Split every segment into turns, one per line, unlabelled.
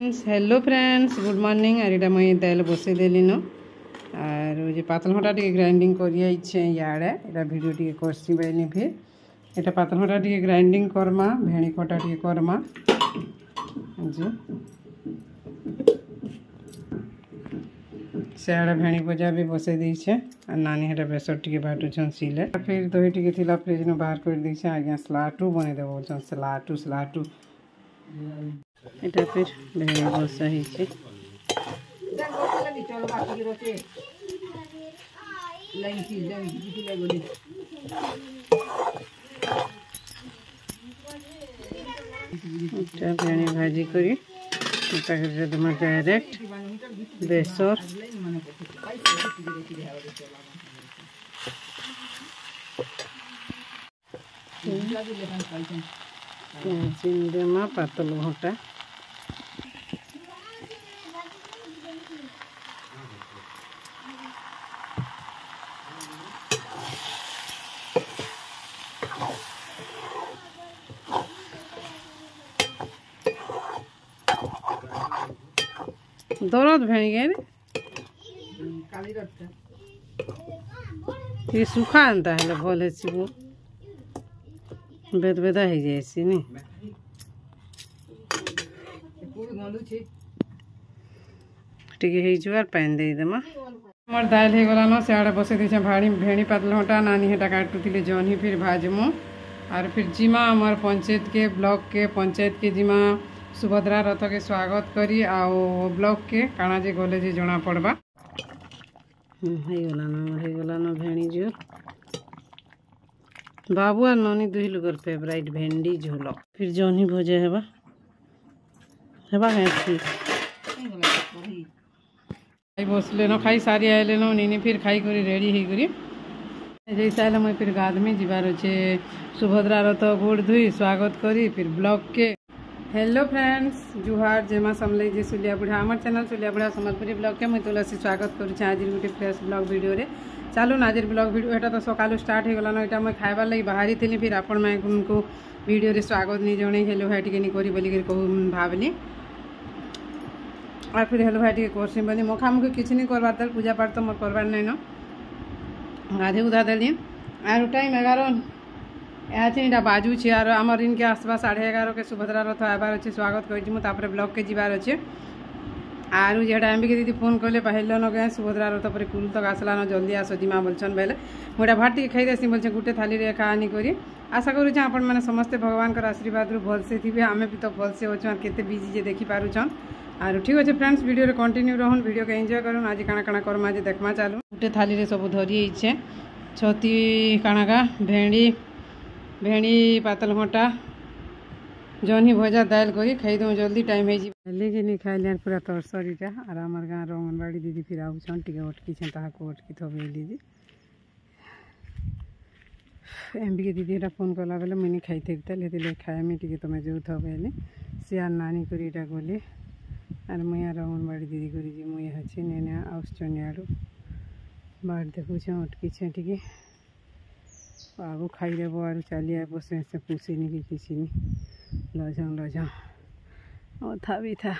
hello friends good morning आर इटा मुई दाल बसई देली न आर जे पातलघंटा टी ग्राइंडिंग करिए इयाड़े एटा वीडियो टी करसी बैली फिर एटा पातलघंटा टी ग्राइंडिंग करमा भेणी खटा टी करमा जे सियाड़े भेणी भजा भी बसई देछे और नानी हेटा बेसर टी बाटुछन सिले फिर दही टी थिला फ्रिज न बाहर कर देछे आज्ञा स्लाटू बने देबो स्लाटू এটা फिर भेड़ी बसा है भेड़ी भाजी करी डायरेक्ट बेसर सिंदेमा पातलघंटा दरद भेणी गए ये सुखा आनता है भले वो बेद बेदा हो जाए नी टे पानी देदेमा मोर दाल हो गलान सियाड़े बसई दे भाड़ी भेणी पातलघंटा नानी हेटा काटुले जनी फिर भाजमु और फिर जिमा आमर पंचायत के ब्लॉक के पंचायत के जिमा सुभद्रा रथ के स्वागत करी आओ ब्लॉक के काना जे गले जे जना पड़बा गलान भेणी झोल बाबू और ननी दुई लोगर फेवराइट भेंडी झोल फिर जनी भजा हेबा खाई बसले न खाई सारी आइले न नीनी फिर खाई करी रेडी हो करी जैसा आइले मुई फिर गाधमी जीवार अच्छे सुभद्रा रथ गोड़ धुई स्वागत करी फिर ब्लॉक के हेलो फ्रेंड्स जुहार जेमा समले जे सुलिया बुढ़ा आमर चैनल सुलिया बुढ़ा सम्बलपुरी ब्लॉग के मुई तुलसी स्वागत करुचे आज गोटे फ्रेश ब्लॉग वीडियो रे चलो आज ब्लॉग वीडियो एटा तो सकालू स्टार्ट हो गलान एटा मैं खाइबार लगी बाहरी थी फिर आपण को वीडियो रे स्वागत नहीं जन हेलो भाई टी करी बोलिक भावली और फिर हेलो भाई टी करसी बोली मुखामुखी किसी नहीं करवार दल पूजा पाठ तो मोर करवार नहीं न गाधे उधा देली और टाइम 11 यहाँ बाजू छे और आमर इनके आसपास 11:30 के सुभद्रा रथ आबार अच्छे स्वागत कर ब्लॉक के जीवार अच्छे आरु जेटा एमबी दीदी फोन कले पहले न गए सुभद्रा रथ पर कुल तक आसला न जल्दी आस जिमा बोलछन बेले मुझे भात टी खाई देसी बोलछे गुटे थाली रे खानी करी आशा करूँ आपण मैंने समस्ते भगवान का आशीर्वाद रु भलसे थी आमे भी तो भलसे अच्छे केते बिजी जे देखी पारुछन और ठीक अच्छे फ्रेंड्स वीडियो रे कंटिन्यू रहन वीडियो के एंजॉय करन आज काना काना करमा आज देखमा चालू गुटे थाली रे सब धरी इच्छे छती कानागा भेणी पातलघंटा जनी भजा दाल करी खाई दूँ जल्दी टाइम है जे नहीं खाइल पूरा तरसरीटा और आमर गाँव अंगनवाड़ी दीदी फिर आउन टे अटकी अटकी थबेली जे एमबी के दीदी फोन कला बेले मुझे खाई थी खाएमी टे तुम जो थबेली सियार नानी करी गली और मुझे अंगनवाड़ी दीदी करी मुझे अच्छी ने आसुन आड़ू बाट देखुँ अटकी टे आगू खाई देव और चलिए बसे से पूछेनी कि किसी नहीं लजाऊँ और था भी था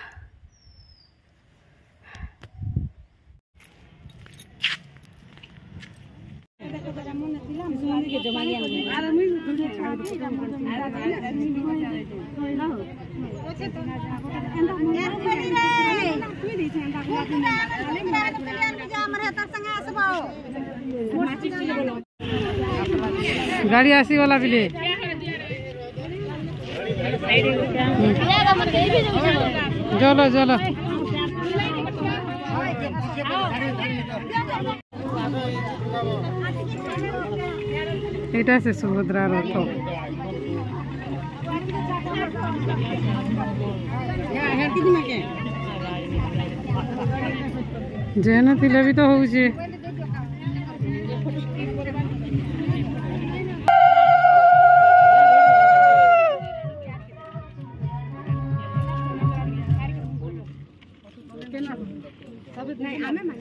गाड़ी आसी वाला बिले चलो चलो एटा से सुभद्रा रथ जेन थिले भी तो होउछे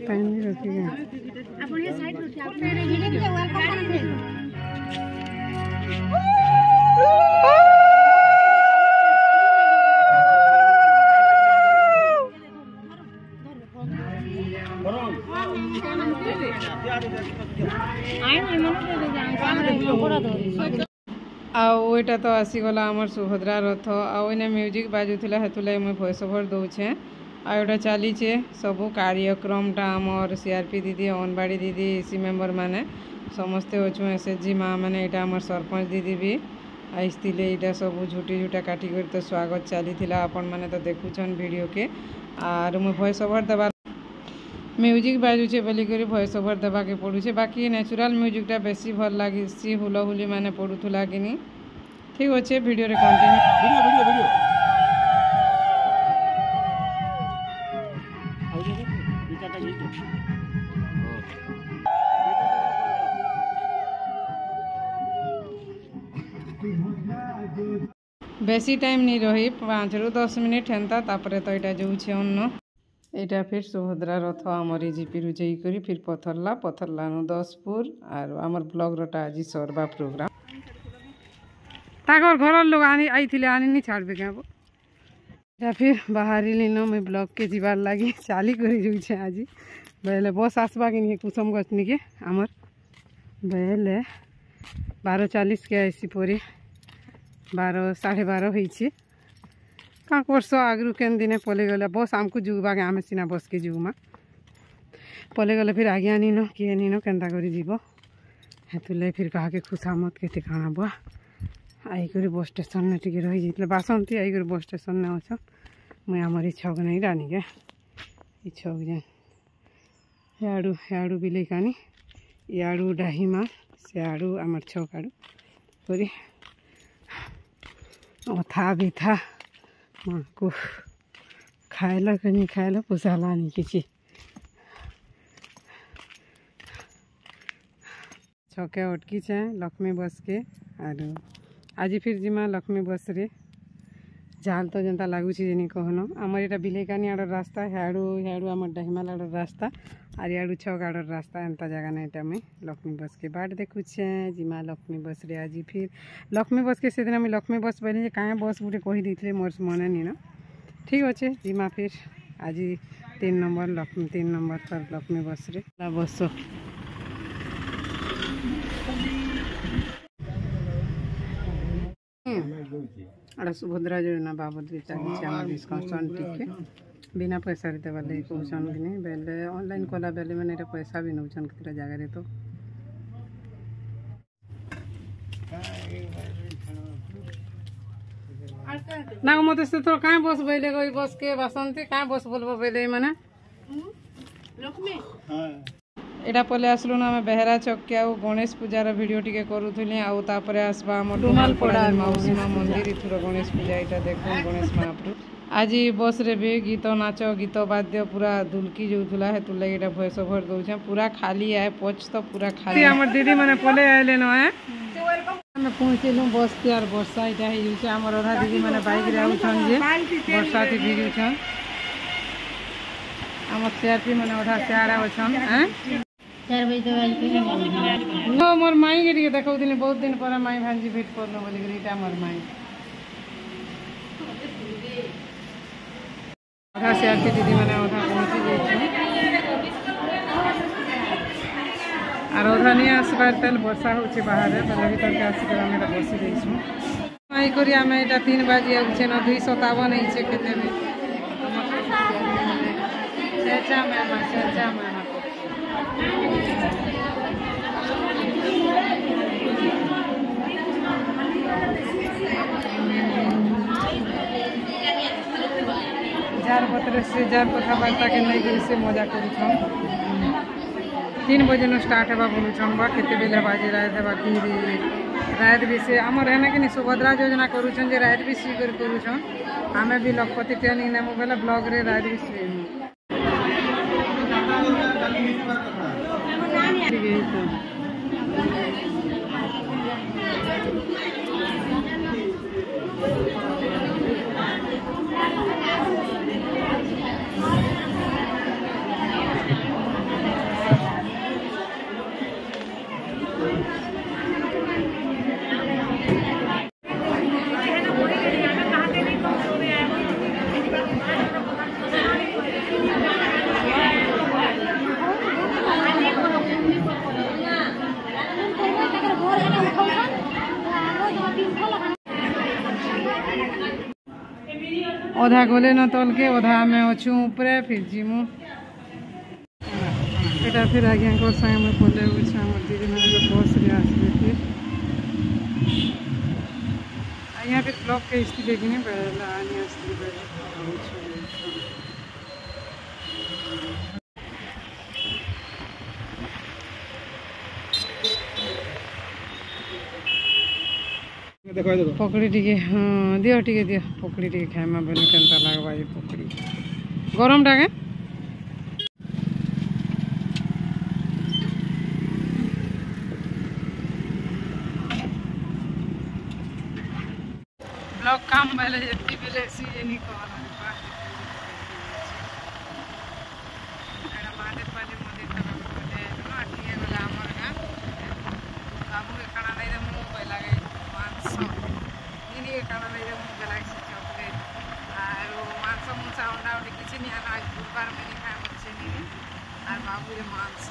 पानी रखिए आटा तो आसीगला आमर सुभद्रा रथ आने म्यूजिक बाजुला हेतुला मुझे भॉइस ओवर दौचे आटा चलीचे सबू कार्यक्रमटा आमर सीआरपी दीदी अंगनवाड़ी दीदी एसी मेम्बर माने समस्ते अच्छु एसएचजी माँ मैंने यहाँ आम सरपंच दीदी भी आईते यहाँ सब झुटी झुटा काटिक तो स्वागत चली आपण मैंने तो देखुन वीडियो के आर मुझे भॉइस ओवर देवा म्यूजिक बाजुचे बोलिक भॉइस ओवर देवा के पड़ुचे बाकी नेचुरल म्यूजिकटा बेसी भल लगी हुलहुली मैंने पड़ूला कि नहीं ठीक अच्छे वीडियो रे कंटिन्यू बेसी टाइम नहीं रही 5 ରୁ 10 मिनिट हेन्ता तापर तो यहाँ जो अन्न यहाँ फिर सुभद्रा रथ आमर जीपी रुझे कर फिर पथरला नु 10पुर और आमर ब्लॉग रटा आज सरवा प्रोग्राम ताकर घर लोग आई आनी छाड़बे क्या फिर बाहर न मुझे ब्लॉग के जीवार लगी चाली कर आज बेले बस आसवा कि नहीं कुसुम गछनी के आमर बेले 12:40 के आसी परी 12 साढ़े 12 होती क्या करस आगु केन दिन पले गले बस आमको जुगवा के आम सीना बस के जुगमा पले गले फिर आगे नीन किए नीन केन्ता कर जीव हेतुले फिर कहा के खुशामत के ठिकाना बुआ आईकर बस स्टेशन में टी रही जाते बासंती आईकर बस स्टेशन में अच्छ मुझे आमर छक नहीं रानी के छक जाए याड़ू बिले कानी याड़ू डाहीमा सियाड़ू आमर छक आड़ू पूरी अथा भी था माँ को खाएला कि नहीं खाएला पुसाला नहीं किसी छके अटकी चाहे लक्ष्मी बस के और आज फिर जिमा लक्ष्मी बस रे झाल तो जनता लगुच जे कहन आमर यहाँ बिलेकानी आड़ रास्ता हाड़ू आम डाहीमाल आड़ रास्ता और याड़ू छक आड़ रास्ता एंता जगह ना यहाँ मुझे लक्ष्मी बस के बाट देखुचे जिमा लक्ष्मी बस रे आज फिर लक्ष्मी बस के से दिन लक्ष्मी बस बोली कहाँ बस गोटे कहीदे मोर मन नहीं न ठीक अच्छे जिमा फिर आज 3 नंबर तर लक्ष्मी बस रे बस आड़ा सुभद्रा योजना बाबद चली डिस्कसन टिके बिना पैसा देवा लगे कहन कि नहीं बेले ऑनलाइन कला बेले मैंने पैसा भी नौन कितना जगह तो ना मत से तो कहाँ बस बोले गई बस के बासंती कहाँ बस बोलबो बोले मैंने एटा पले आसलु ना आम बेहरा चौक आउ गणेश पूजार वीडियो टिके करूथुली आउे आसवा आम डुमालपड़ा मौसी माँ मंदिर इथुर गणेश पूजा यहाँ देख गणेश महाप्रभु आज बस रे भी गीत नाच गीत वाद्य पूरा दुलकी जाऊला हेतु लगे यहाँ भॉइस ओवर दौचे पूरा खाली है पच तो पूरा खाली आम दीदी मैंने पले आए न आम पहुँचलु बस के यार वर्षा यहाँ हो आम अधा दीदी मैंने बाइक आउन जे वर्षा टी भिजुन आम सीआरपी मैंने अधा सियाड़ा अच्छन मोर माई के देखा बहुत दिन पर माई भांजी भेट कर बोलिक मोर माई अधा सीआरपी दीदी मैंने अधा पहुँची जाइए और अधा नहीं आसबार तेल वर्षा हो बाहर बेले भर के आसिक आम बसी देछुँ माई करी आम यहाँ 3 बजे आउचे न 257 होइछे केते भी चर्चा में जार पत्र से जार कथबार्ता के नहीं से मजा कर 3 बजे न स्टार्ट होगा बोलुन बा केते बेले बाजे रात है बाकी रात भी से आमर है ना कि सुभद्रा योजना करुन जे रात भी सी करुन आमे भी लखपति ट्रेनिंग नेमु बेले ब्लॉग रे रात भी सी ठीक है अधा गले न तल के अधा में अच्छू ऊपरे फिर जीमु एटा फिर आज्ञा संगे मैं पड़े दीदी मैंने बस रे आसले फिर आज्ञा फिर ब्लॉक के इसलिए कि नहीं बेला आनी आसली बेला पकड़ी टिके हाँ दियो टिके दियो पकड़ी टिके खाइमा बेले केनता लागबा ये पकड़ी गरम टाके ब्लॉक काम बेले जति बेले सी नहीं कहला एटा मादे पाले मदे खराब बोले ना टिके बेला हमर गा बाबू के खाना नहीं दे मुंह पे लागे मांस ये खाना नहीं दे मुंह पे लागे चॉकलेट और मांस मुंसा अंडा उंडे किसी नहीं आना आज बुधवार में नहीं खाए बच्चे नहीं और बाबू के मांस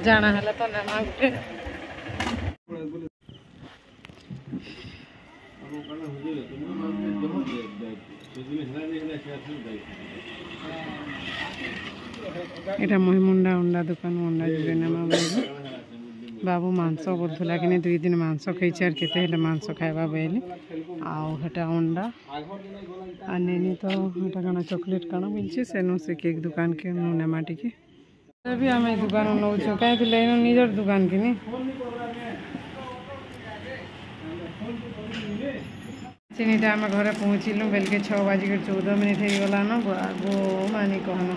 जाना है तो ना मांगते এটা মই মুন্ডা উন্ডা দোকান মুন্ডা जुड़े नमा बाबू मांस बोलूला कि 2 दिन मांस खाई आर केते हेले मांस खाइबा बेले आउ हेटा अंडा आनेनी तो हेटा कना चॉकलेट कना मिलछे सेनो से केक दुकान के नमा टिके भी आम दुकान नौ कहीं लेन निजर दुकान की चीनीटा आम घर पहुँचलु बेलके 6:14 हो गला न गो मानी कहन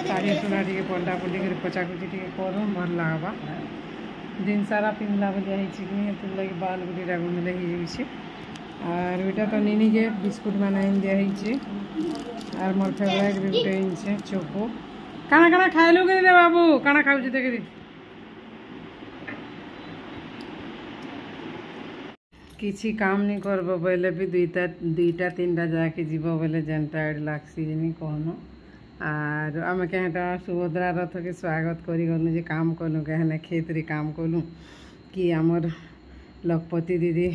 साड़ी सुना टे पलटा पलटी कर पचाकुची टे कर भल लगवा दिन सारा पिंधला बेले लगे बाल गुटीटा गुंदले और यहाँ तो निनी के बिस्कुट मान दिखाई और मोर फेवरेट भी गोटे चोको काना काना खाइलु कि रे बाबू काना खाऊ देख दी किसी काम नहीं करब बोले भी दुईटा 3टा जाके जीव बोले जेन टायर्ड लागसी नहीं कहन और आम क्या सुभद्रा रथ के स्वागत करी गलु जे काम कलु कहने खेत रे काम कलु कि आमर लखपति दीदी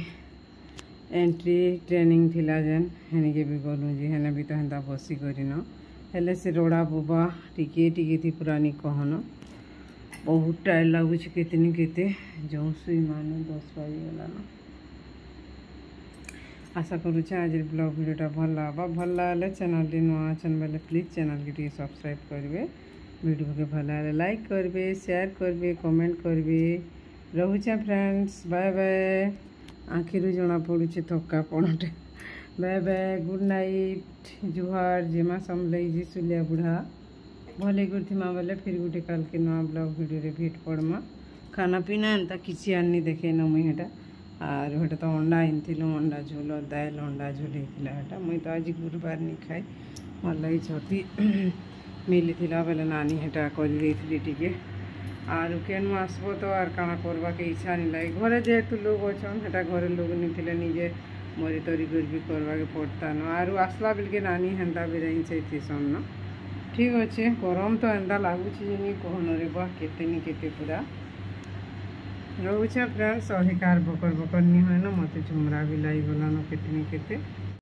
एंट्री ट्रेनिंग थिला जेन हेने के भी गलु जे हेने भी तो हेन्ता बसी करिन हेले से रोड़ा बुबा टिके टिके थी पुरानी कहन बहुत टाइम लगुच केतनी केते जो सुई मान 10 बजे गला न आशा करुचे आज ब्लॉग वीडियोटा भल लगे चैनल नुआ अचन बेले प्लीज चैनल के टी सब्सक्राइब करेंगे वीडियो के भल लाइक करेंगे शेयर करेंगे कमेंट करेंगे रोचे फ्रेंड्स बाय बाय आखिर जना पड़ुचे थका पड़े बाय बाय गुड नाइट जुहार जेमा समझे जी सुलिया बुढ़ा भले गुड़मा बेले फिर गोटे कल के नुआ ब्लॉग वीडियो रे भेट पड़मा खाना पीना एंता किसी आनी देखे न मुई हेटा और हेटा तो अंडा आनथिलु अंडा झोल दाल अंडा झोल होता मुई तो आज गुरुवार नहीं खाए मोर लगी छती मिली बेले नानी हेटा कर टिके और केनु आसबो तो और काना करवा के इच्छा नहीं लगे घरे जेहेतु लोग अच्छन हेटा घरे लोग नहीं थे निजे मरी तरी कर भी करवा के पड़ता न और आसला बेलके नानी हेन्ता भी रही थीसन न ठीक अच्छे गरम तो एंता लगुच कहन रे बा केते पूरा रोचे फ्रेंड्स अधिकार बकर बकर नहीं है ना मत झुमरा भी लाई गला न केते